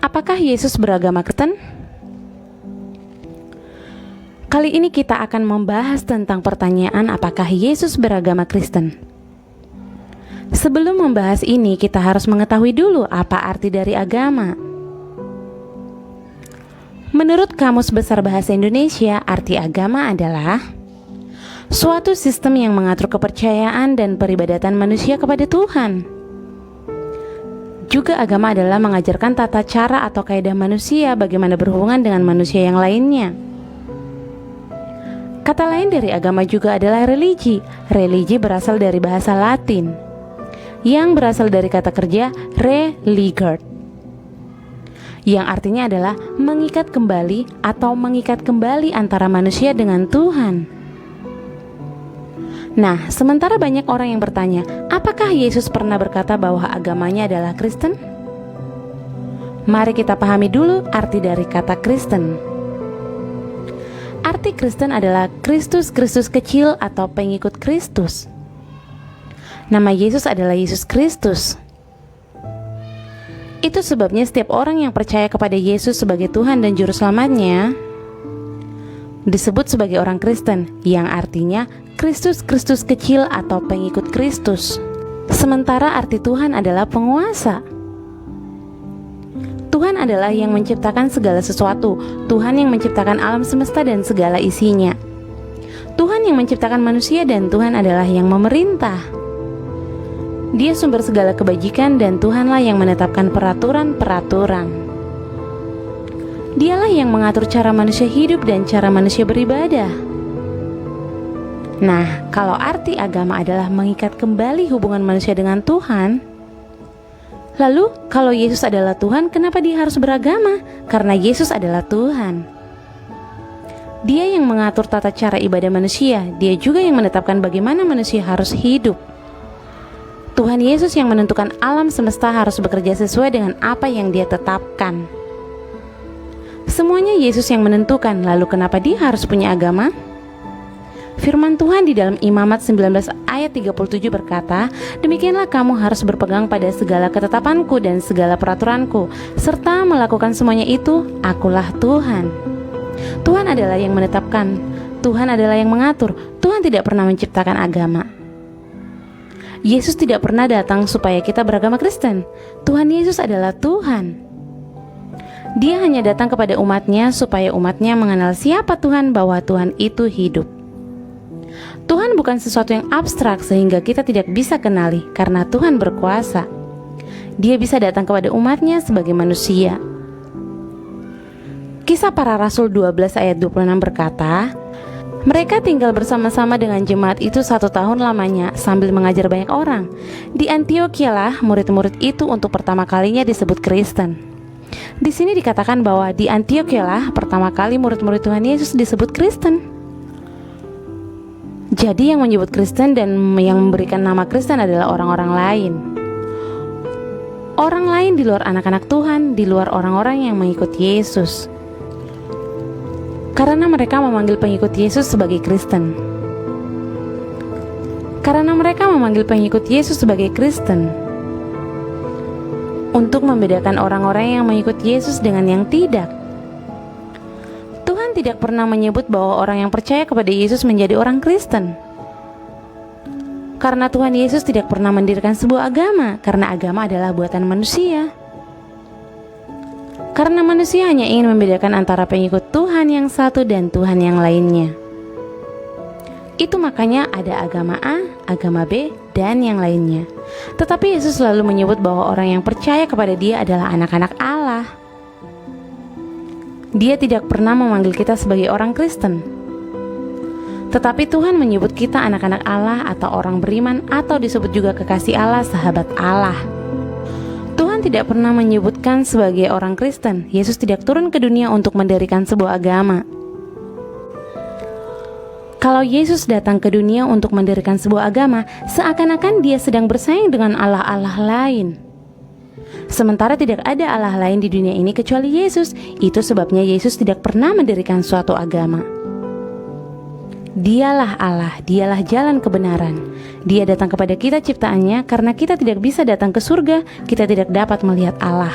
Apakah Yesus beragama Kristen? Kali ini kita akan membahas tentang pertanyaan apakah Yesus beragama Kristen. Sebelum membahas ini, kita harus mengetahui dulu apa arti dari agama. Menurut Kamus Besar Bahasa Indonesia, arti agama adalah suatu sistem yang mengatur kepercayaan dan peribadatan manusia kepada Tuhan. Juga agama adalah mengajarkan tata cara atau kaidah manusia bagaimana berhubungan dengan manusia yang lainnya. Kata lain dari agama juga adalah religi. Religi berasal dari bahasa Latin, yang berasal dari kata kerja religare, yang artinya adalah mengikat kembali atau mengikat kembali antara manusia dengan Tuhan. Nah, sementara banyak orang yang bertanya, apakah Yesus pernah berkata bahwa agamanya adalah Kristen? Mari kita pahami dulu arti dari kata Kristen. Arti Kristen adalah Kristus kecil atau pengikut Kristus. Nama Yesus adalah Yesus Kristus. Itu sebabnya setiap orang yang percaya kepada Yesus sebagai Tuhan dan Juru Selamatnya disebut sebagai orang Kristen, yang artinya Kristus kecil atau pengikut Kristus. Sementara arti Tuhan adalah penguasa. Tuhan adalah yang menciptakan segala sesuatu. Tuhan yang menciptakan alam semesta dan segala isinya. Tuhan yang menciptakan manusia dan Tuhan adalah yang memerintah. Dia sumber segala kebajikan dan Tuhanlah yang menetapkan peraturan-peraturan. Dialah yang mengatur cara manusia hidup dan cara manusia beribadah. Nah, kalau arti agama adalah mengikat kembali hubungan manusia dengan Tuhan, lalu kalau Yesus adalah Tuhan, kenapa dia harus beragama? Karena Yesus adalah Tuhan. Dia yang mengatur tata cara ibadah manusia. Dia juga yang menetapkan bagaimana manusia harus hidup. Tuhan Yesus yang menentukan alam semesta harus bekerja sesuai dengan apa yang Dia tetapkan. Semuanya Yesus yang menentukan, lalu kenapa dia harus punya agama? Firman Tuhan di dalam Imamat 19 ayat 37 berkata, demikianlah kamu harus berpegang pada segala ketetapanku dan segala peraturanku, serta melakukan semuanya itu, akulah Tuhan. Tuhan adalah yang menetapkan, Tuhan adalah yang mengatur. Tuhan tidak pernah menciptakan agama. Yesus tidak pernah datang supaya kita beragama Kristen. Tuhan Yesus adalah Tuhan. Dia hanya datang kepada umatnya supaya umatnya mengenal siapa Tuhan, bahwa Tuhan itu hidup. Tuhan bukan sesuatu yang abstrak sehingga kita tidak bisa kenali, karena Tuhan berkuasa. Dia bisa datang kepada umatnya sebagai manusia. Kisah Para Rasul 12 ayat 26 berkata, mereka tinggal bersama-sama dengan jemaat itu 1 tahun lamanya sambil mengajar banyak orang. Di Antiokhia lah murid-murid itu untuk pertama kalinya disebut Kristen. Di sini dikatakan bahwa di Antiokhia lah pertama kali murid-murid Tuhan Yesus disebut Kristen. Jadi yang menyebut Kristen dan yang memberikan nama Kristen adalah orang-orang lain. Orang lain di luar anak-anak Tuhan, di luar orang-orang yang mengikut Yesus. Karena mereka memanggil pengikut Yesus sebagai Kristen. Karena mereka memanggil pengikut Yesus sebagai Kristen. Untuk membedakan orang-orang yang mengikut Yesus dengan yang tidak. Tuhan tidak pernah menyebut bahwa orang yang percaya kepada Yesus menjadi orang Kristen. Karena Tuhan Yesus tidak pernah mendirikan sebuah agama, karena agama adalah buatan manusia. Karena manusia hanya ingin membedakan antara pengikut Tuhan yang satu dan Tuhan yang lainnya. Itu makanya ada agama A, agama B, dan yang lainnya. Tetapi Yesus selalu menyebut bahwa orang yang percaya kepada Dia adalah anak-anak Allah. Dia tidak pernah memanggil kita sebagai orang Kristen. Tetapi Tuhan menyebut kita anak-anak Allah atau orang beriman, atau disebut juga kekasih Allah, sahabat Allah. Tuhan tidak pernah menyebutkan sebagai orang Kristen. Yesus tidak turun ke dunia untuk mendirikan sebuah agama. Kalau Yesus datang ke dunia untuk mendirikan sebuah agama, seakan-akan Dia sedang bersaing dengan Allah-Allah lain. Sementara tidak ada Allah lain di dunia ini kecuali Yesus. Itu sebabnya Yesus tidak pernah mendirikan suatu agama. Dialah Allah, Dialah jalan kebenaran. Dia datang kepada kita ciptaannya karena kita tidak bisa datang ke surga, kita tidak dapat melihat Allah.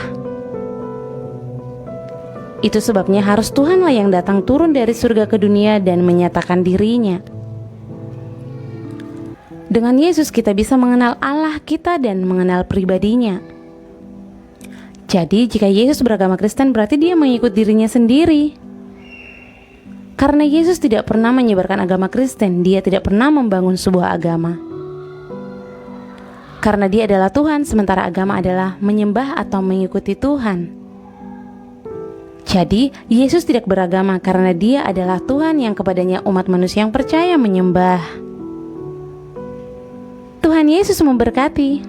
Itu sebabnya harus Tuhanlah yang datang turun dari surga ke dunia dan menyatakan dirinya. Dengan Yesus kita bisa mengenal Allah kita dan mengenal pribadinya. Jadi jika Yesus beragama Kristen berarti dia mengikut dirinya sendiri. Karena Yesus tidak pernah menyebarkan agama Kristen, dia tidak pernah membangun sebuah agama. Karena dia adalah Tuhan, sementara agama adalah menyembah atau mengikuti Tuhan. Jadi, Yesus tidak beragama karena dia adalah Tuhan yang kepadanya umat manusia yang percaya menyembah. Tuhan Yesus memberkati.